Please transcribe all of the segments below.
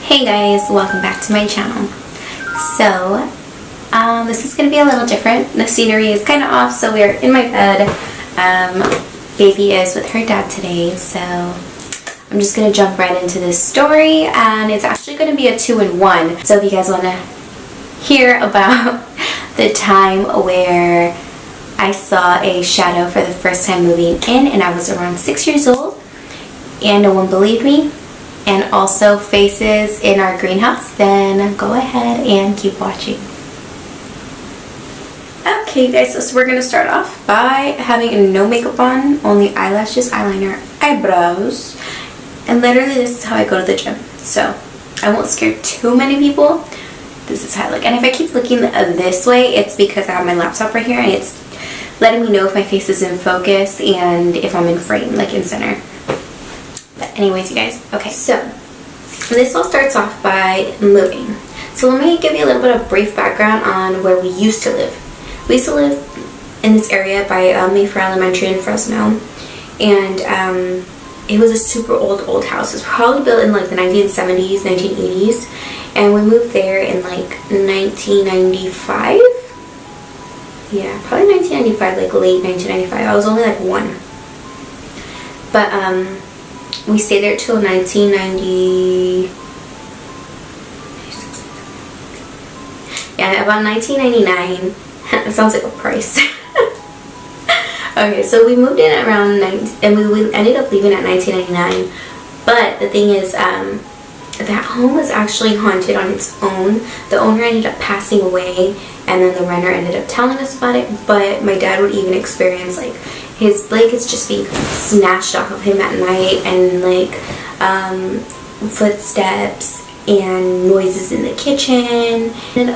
Hey guys, welcome back to my channel. So, this is going to be a little different. The scenery is kind of off, so we're in my bed. Baby is with her dad today, so I'm just going to jump right into this story, and it's actually going to be a 2-in-1. So if you guys want to hear about the time where I saw a shadow for the first time moving in, and I was around 6 years old, and no one believed me, and also faces in our greenhouse, then go ahead and keep watching. Okay guys, so we're gonna start off by having no makeup on, only eyelashes, eyeliner, eyebrows, and literally this is how I go to the gym. So I won't scare too many people. This is how I look, and if I keep looking this way, it's because I have my laptop right here and it's letting me know if my face is in focus and if I'm in frame, like in center. But anyways, you guys, okay, so this all starts off by moving. So let me give you a little bit of brief background on where we used to live. We used to live in this area by Mayfair Elementary in Fresno, and it was a super old house. It was probably built in like the 1970s, 1980s, and we moved there in like 1995. Yeah, probably 1995, like late 1995. I was only like 1. But we stayed there till 1990. Yeah, about 1999. It sounds like a price. Okay, so we moved in around and we ended up leaving at 1999. But the thing is, that home was actually haunted on its own. The owner ended up passing away, and then the renter ended up telling us about it. But my dad would even experience like his blankets just being snatched off of him at night, and like footsteps and noises in the kitchen. And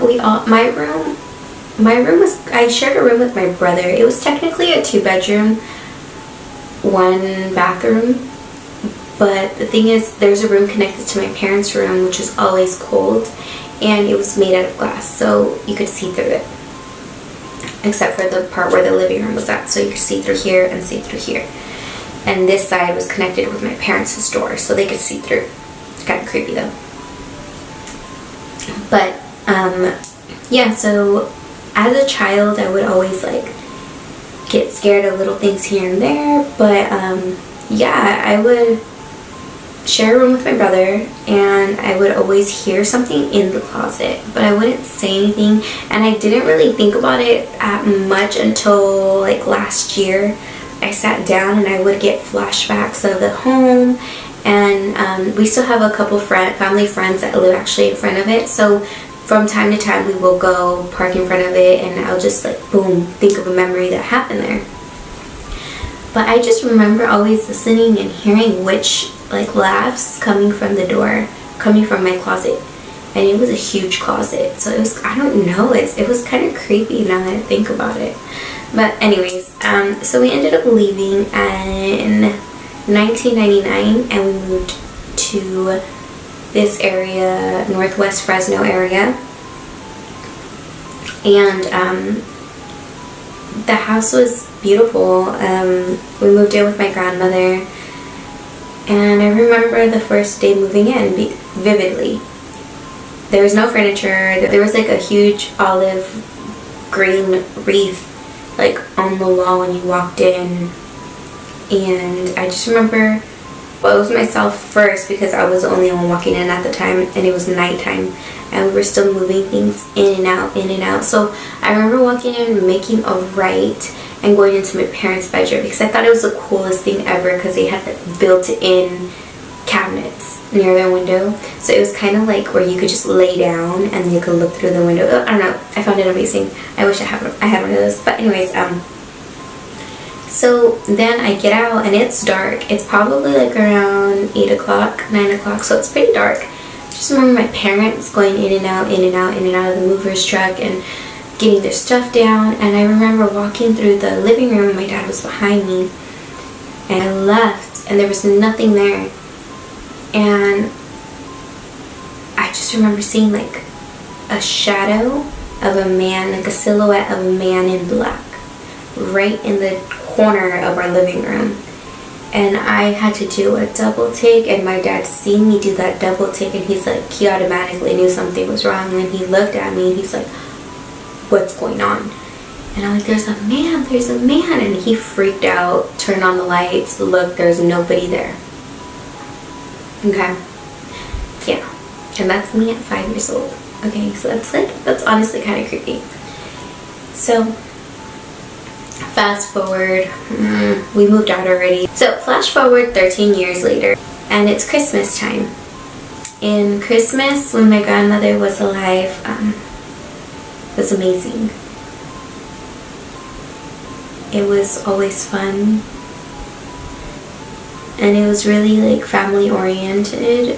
my room was, I shared a room with my brother. It was technically a 2-bedroom, 1 bathroom. But the thing is, there's a room connected to my parents' room, which is always cold, and it was made out of glass, so you could see through it. Except for the part where the living room was at, so you could see through here and see through here. And this side was connected with my parents' door, so they could see through. It's kind of creepy though. But, yeah, so as a child, I would always like get scared of little things here and there, but yeah, I would share a room with my brother, and I would always hear something in the closet, but I wouldn't say anything, and I didn't really think about it much until like last year. I sat down and I would get flashbacks of the home, and we still have a couple family friends that live actually in front of it, so from time to time we will go park in front of it, and I'll just like boom, think of a memory that happened there. But I just remember always listening and hearing witch like laughs coming from the door, coming from my closet, and it was a huge closet, so it was, I don't know, it was kind of creepy now that I think about it. But anyways, so we ended up leaving in 1999, and we moved to this area, Northwest Fresno area, and the house was beautiful. We moved in with my grandmother, and I remember the first day moving in vividly. There was no furniture. There was like a huge olive green wreath like on the wall when you walked in, and I just remember, well, it was myself first because I was the only one walking in at the time, and it was nighttime, and we were still moving things in and out, in and out. So I remember walking in, making a right, and going into my parents' bedroom because I thought it was the coolest thing ever because they had like built-in cabinets near their window. So it was kind of like where you could just lay down and you could look through the window. I don't know. I found it amazing. I wish I had one of those. But anyways, so then I get out and it's dark. It's probably like around 8 o'clock, 9 o'clock, so it's pretty dark. I just remember my parents going in and out, in and out, in and out of the mover's truck and getting their stuff down. And I remember walking through the living room and my dad was behind me, and I left and there was nothing there. And I just remember seeing like a shadow of a man, like a silhouette of a man in black, right in the corner of our living room. and I had to do a double take, and my dad seen me do that double take, and he's like, he automatically knew something was wrong, and he looked at me and he's like, what's going on? And I'm like, there's a man, and he freaked out, turned on the lights, looked, there's nobody there. Okay, yeah, and that's me at 5 years old. Okay, so that's honestly kind of creepy. So fast forward, we moved out already. So flash forward 13 years later, and it's Christmas time. And Christmas, when my grandmother was alive, was amazing. It was always fun, and it was really like family oriented,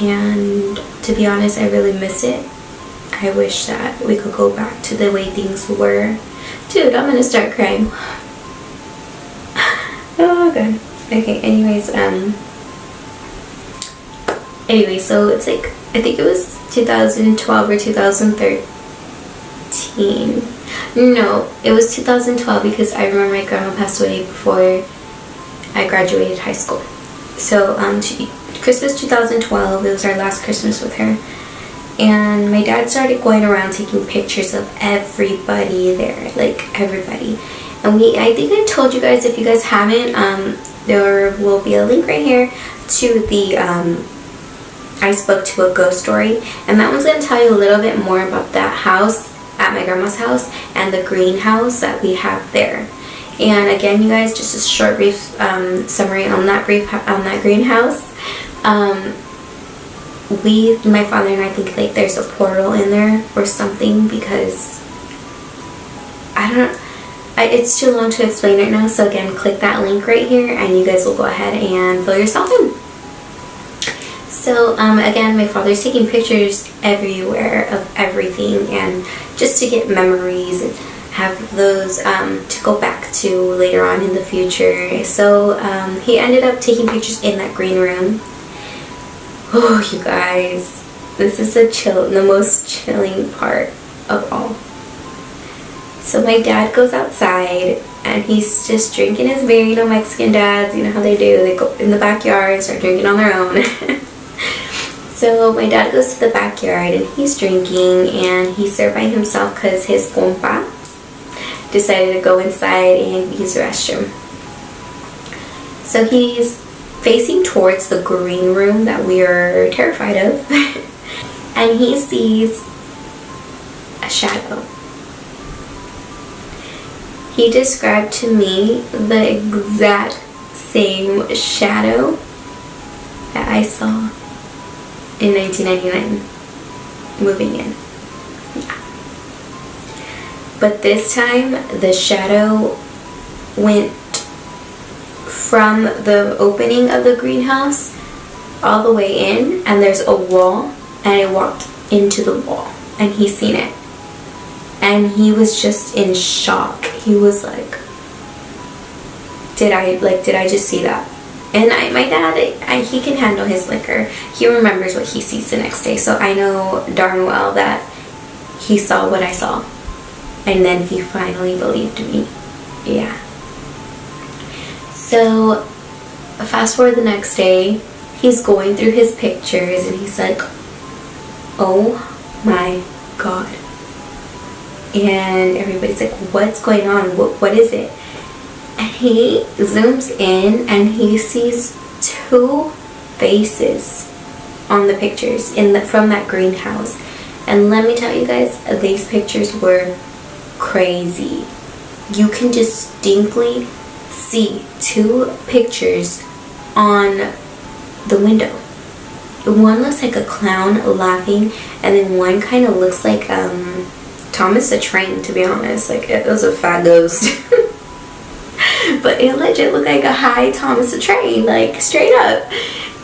and to be honest, I really miss it. I wish that we could go back to the way things were. Dude, I'm gonna start crying. Oh god. Okay, anyways, so it's like, I think it was 2012 or 2013. No, it was 2012, because I remember my grandma passed away before I graduated high school. So Christmas 2012, it was our last Christmas with her, and my dad started going around taking pictures of everybody there, like everybody. And I think I told you guys, if you guys haven't, there will be a link right here to the I Spoke to a Ghost story, and that one's going to tell you a little bit more about that house, at my grandma's house, and the greenhouse that we have there. And again, you guys, just a short brief summary on that greenhouse. My father and I think like there's a portal in there or something, because it's too long to explain right now. So again, click that link right here and you guys will go ahead and fill yourself in. So again, my father's taking pictures everywhere of everything, and just to get memories and have those to go back to later on in the future. So he ended up taking pictures in that green room. Oh, you guys, this is the most chilling part of all. So my dad goes outside and he's just drinking his beer. You know, Mexican dads, you know how they do. They go in the backyard and start drinking on their own. So my dad goes to the backyard and he's drinking, and he's there by himself because his compa decided to go inside and use the restroom. So he's facing towards the green room that we are terrified of, and he sees a shadow. He described to me the exact same shadow that I saw in 1999 moving in. Yeah. But this time the shadow went from the opening of the greenhouse all the way in, and there's a wall, and I walked into the wall and he seen it, and he was just in shock. He was like, did I just see that? And my dad, he can handle his liquor. He remembers what he sees the next day. So I know darn well that he saw what I saw. And then he finally believed me. Yeah. So fast forward the next day, he's going through his pictures and he's like, oh my god. And everybody's like, what's going on? What is it? And he zooms in and he sees two faces on the pictures from that greenhouse. And let me tell you guys, these pictures were crazy. You can distinctly see two pictures on the window. One looks like a clown laughing, and then one kind of looks like Thomas the Train, to be honest. Like, it was a fat ghost. But it legit looked like a high Thomas the Train, like straight up.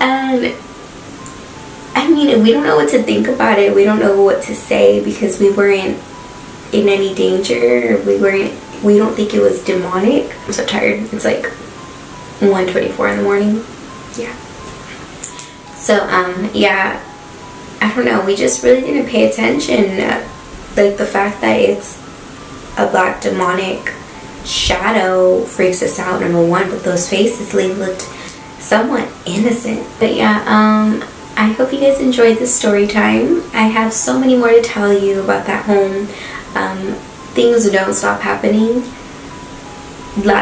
And I mean, we don't know what to think about it. We don't know what to say because we weren't in any danger. We don't think it was demonic. I'm so tired. It's like 1:24 in the morning. Yeah. So yeah, I don't know. We just really didn't pay attention. Like the fact that it's a black demonic shadow freaks us out, number one, but those faces, they looked somewhat innocent. But yeah, I hope you guys enjoyed this story time. I have so many more to tell you about that home. Things don't stop happening.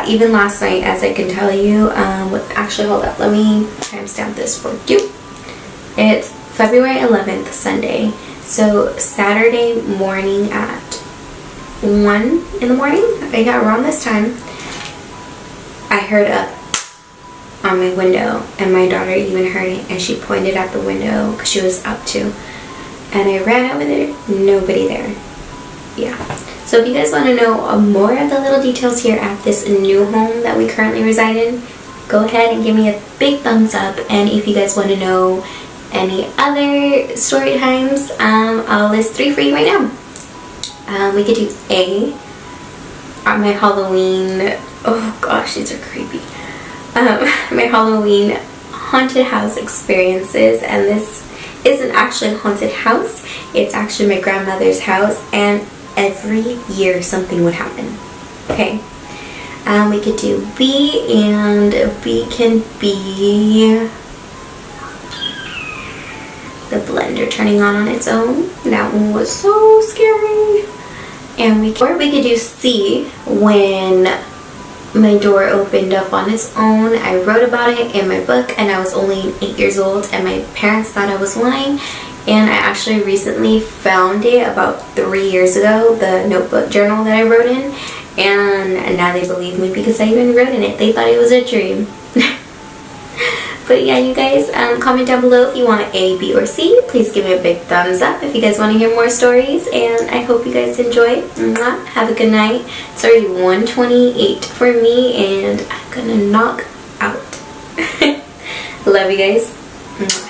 Even last night, as I can tell you, actually, hold up, let me timestamp this for you. It's February 11th, Sunday. So Saturday morning at 1 in the morning, yeah, around this time, I heard a on my window, and my daughter even heard it, and she pointed at the window because she was up too, and I ran over there. Nobody there. Yeah. So if you guys want to know more of the little details here at this new home that we currently reside in, go ahead and give me a big thumbs up. And if you guys want to know any other story times, I'll list 3 for you right now. We could do A, my Halloween, oh gosh, these are creepy. My Halloween haunted house experiences, and this isn't actually a haunted house, it's actually my grandmother's house, and every year something would happen. Okay, we could do B, and B can be the blender turning on its own. That one was so scary. And we could do C, when my door opened up on its own. I wrote about it in my book, and I was only 8 years old, and my parents thought I was lying. And I actually recently found it about 3 years ago, the notebook journal that I wrote in, and now they believe me because I even wrote in it. They thought it was a dream. But yeah, you guys, comment down below if you want A, B, or C. Please give me a big thumbs up if you guys want to hear more stories, and I hope you guys enjoy. Mwah. Have a good night. It's already 1:28 for me, and I'm gonna knock out. Love you guys. Mwah.